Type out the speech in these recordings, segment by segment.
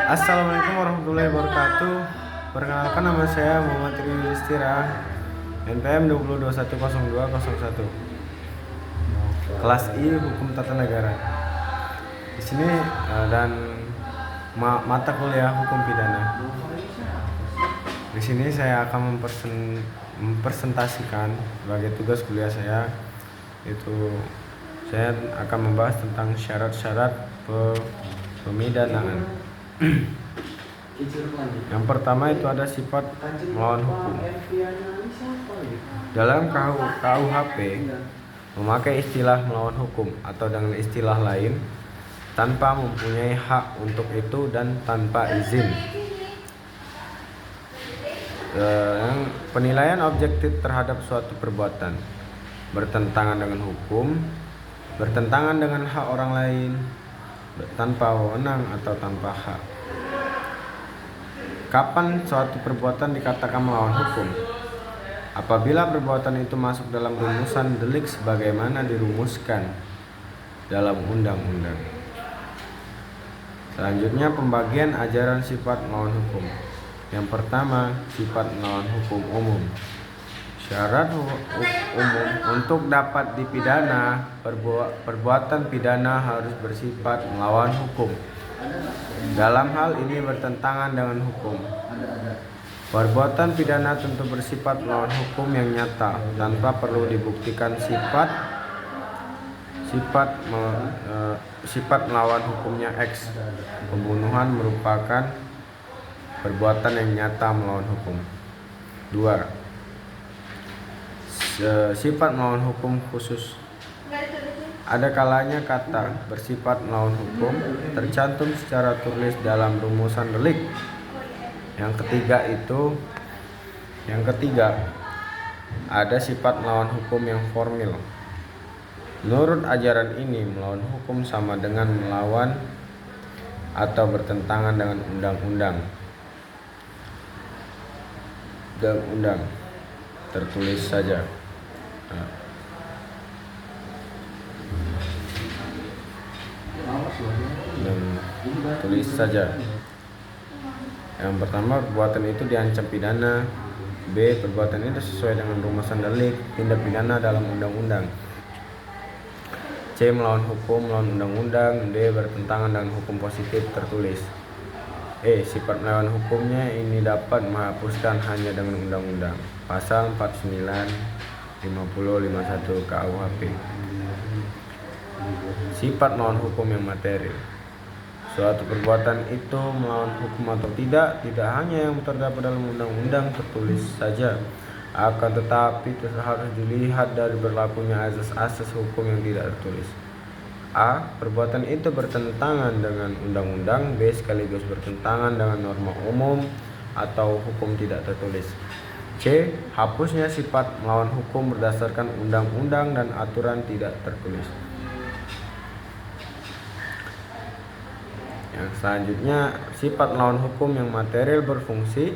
Assalamualaikum warahmatullahi wabarakatuh. Perkenalkan, nama saya Muhammad Rio Istira, NPM 20210201. Kelas I Hukum Tata Negara. Di sini dan mata kuliah Hukum Pidana. Di sini saya akan mempresentasikan sebagai tugas kuliah saya, itu saya akan membahas tentang syarat-syarat pemidanaan. Yang pertama itu ada sifat melawan hukum. Dalam KUHP memakai istilah melawan hukum atau dengan istilah lain tanpa mempunyai hak untuk itu dan tanpa izin. Penilaian objektif terhadap suatu perbuatan bertentangan dengan hukum, bertentangan dengan hak orang lain, tanpa wewenang atau tanpa hak. Kapan suatu perbuatan dikatakan melawan hukum? Apabila perbuatan itu masuk dalam rumusan delik sebagaimana dirumuskan dalam undang-undang. Selanjutnya, pembagian ajaran sifat melawan hukum. Yang pertama, sifat melawan hukum umum. Syarat umum untuk dapat dipidana, perbuatan pidana harus bersifat melawan hukum. Dalam hal ini bertentangan dengan hukum. Perbuatan pidana tentu bersifat melawan hukum yang nyata tanpa perlu dibuktikan sifat melawan hukumnya X. Pembunuhan merupakan perbuatan yang nyata melawan hukum. 2. Sifat melawan hukum khusus. Ada kalanya kata bersifat melawan hukum tercantum secara tulis dalam rumusan delik. Yang ketiga, ada sifat melawan hukum yang formil. Menurut ajaran ini, melawan hukum sama dengan melawan atau bertentangan dengan undang-undang. Tertulis saja. Tulis saja. Yang pertama, perbuatan itu diancam pidana. B. Perbuatan itu sesuai dengan rumusan delik tindak pidana dalam undang-undang. C. Melawan hukum, melawan undang-undang. D. Bertentangan dengan hukum positif tertulis. E. Sifat melawan hukumnya ini dapat menghapuskan hanya dengan undang-undang. Pasal 49, 50, 51 KUHP. Sifat melawan hukum yang material. Suatu perbuatan itu melawan hukum atau tidak hanya yang terdapat dalam undang-undang tertulis saja, akan tetapi harus dilihat dari berlakunya asas-asas hukum yang tidak tertulis. A. Perbuatan itu bertentangan dengan undang-undang. B. Sekaligus bertentangan dengan norma umum atau hukum tidak tertulis. C. Hapusnya sifat melawan hukum berdasarkan undang-undang dan aturan tidak tertulis. Yang selanjutnya, sifat melawan hukum yang material berfungsi.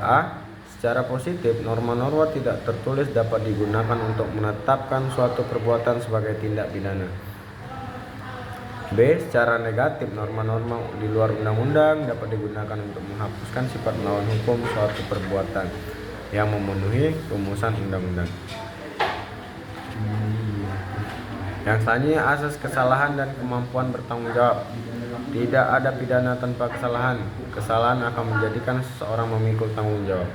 A. Secara positif, norma-norma tidak tertulis dapat digunakan untuk menetapkan suatu perbuatan sebagai tindak pidana. B. Secara negatif, norma-norma di luar undang-undang dapat digunakan untuk menghapuskan sifat melawan hukum suatu perbuatan yang memenuhi rumusan undang-undang. Yang selanjutnya, asas kesalahan dan kemampuan bertanggung jawab. Tidak ada pidana tanpa kesalahan. Kesalahan akan menjadikan seseorang memikul tanggung jawab.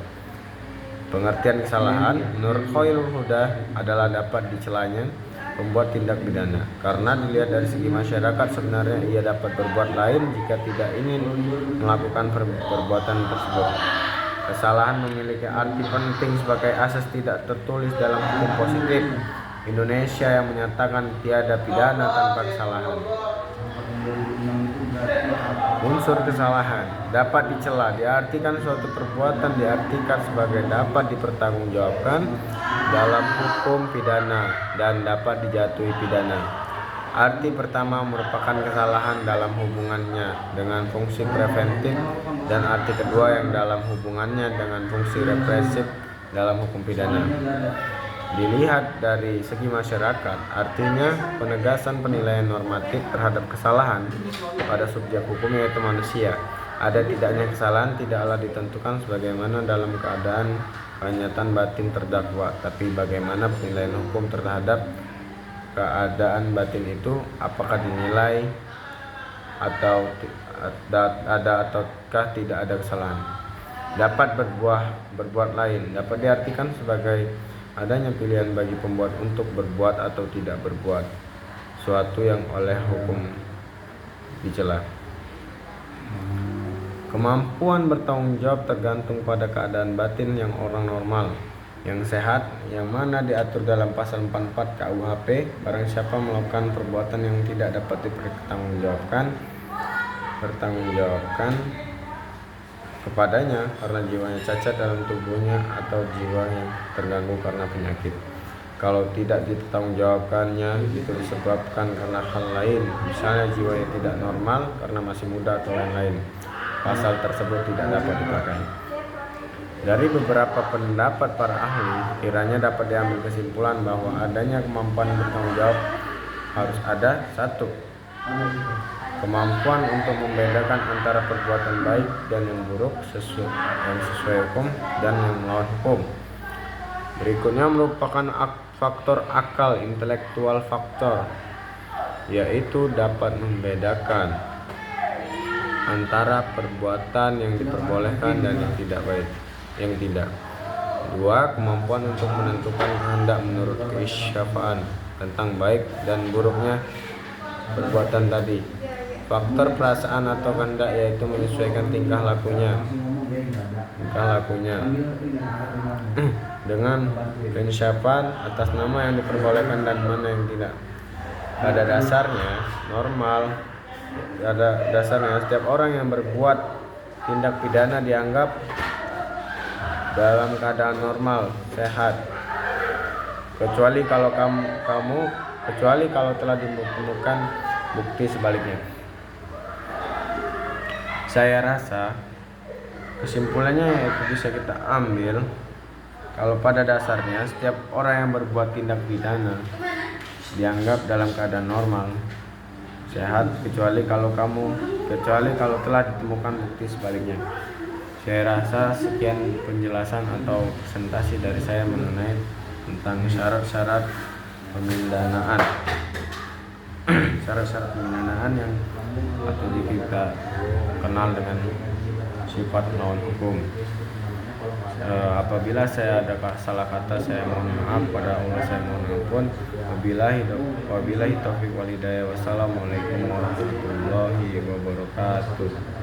Pengertian kesalahan menurut Khairul Huda adalah dapat dicelanya pembuat tindak pidana karena dilihat dari segi masyarakat sebenarnya ia dapat berbuat lain jika tidak ingin melakukan perbuatan tersebut. Kesalahan memiliki arti penting sebagai asas tidak tertulis dalam hukum positif Indonesia yang menyatakan tiada pidana tanpa kesalahan. Unsur kesalahan dapat dicela diartikan suatu perbuatan diartikan sebagai dapat dipertanggungjawabkan dalam hukum pidana dan dapat dijatuhi pidana. Arti pertama merupakan kesalahan dalam hubungannya dengan fungsi preventif dan arti kedua yang dalam hubungannya dengan fungsi represif dalam hukum pidana. Dilihat dari segi masyarakat, artinya penegasan penilaian normatif terhadap kesalahan pada subjek hukum yaitu manusia Ada tidaknya kesalahan tidaklah ditentukan sebagaimana dalam keadaan kenyataan batin terdakwa, tapi bagaimana penilaian hukum terhadap keadaan batin itu, apakah dinilai atau ada ataukah tidak ada kesalahan. Dapat berbuat lain dapat diartikan sebagai adanya pilihan bagi pembuat untuk berbuat atau tidak berbuat suatu yang oleh hukum dicela. Kemampuan bertanggung jawab tergantung pada keadaan batin yang orang normal, yang sehat, yang mana diatur dalam pasal 44 KUHP. Barang siapa melakukan perbuatan yang tidak dapat dipertanggungjawabkan kepadanya karena jiwanya cacat dalam tubuhnya atau jiwa yang terganggu karena penyakit. Kalau tidak dipertanggungjawabkannya itu disebabkan karena hal lain, misalnya jiwanya tidak normal karena masih muda atau lain-lain, pasal tersebut tidak dapat dipakai. Dari beberapa pendapat para ahli, kiranya dapat diambil kesimpulan bahwa adanya kemampuan bertanggung jawab harus ada: 1. Kemampuan untuk membedakan antara perbuatan baik dan yang buruk yang sesuai hukum dan yang melawan hukum. Berikutnya merupakan faktor akal, intelektual faktor, yaitu dapat membedakan antara perbuatan yang diperbolehkan dan yang tidak baik, yang tidak. 2. Kemampuan untuk menentukan kehendak menurut keisyafaan tentang baik dan buruknya perbuatan tadi. Faktor perasaan atau kehendak, yaitu menyesuaikan tingkah lakunya dengan keinsafan atas nama yang diperbolehkan dan mana yang tidak. Pada dasarnya setiap orang yang berbuat tindak pidana dianggap dalam keadaan normal, sehat, kecuali kalau telah ditemukan bukti sebaliknya. Saya rasa kesimpulannya yaitu bisa kita ambil kalau pada dasarnya setiap orang yang berbuat tindak pidana dianggap dalam keadaan normal, sehat, kecuali kalau telah ditemukan bukti sebaliknya. Saya rasa sekian penjelasan atau presentasi dari saya mengenai tentang syarat-syarat pemindanaan. Syarat-syarat pemindanaan yang atau kita kenal dengan sifat melawan hukum. Apabila saya ada salah kata, saya mohon maaf. Pada Allah saya mohon ampun. Wabillahi taufiq wal hidayah. Wassalamualaikum warahmatullahi wabarakatuh.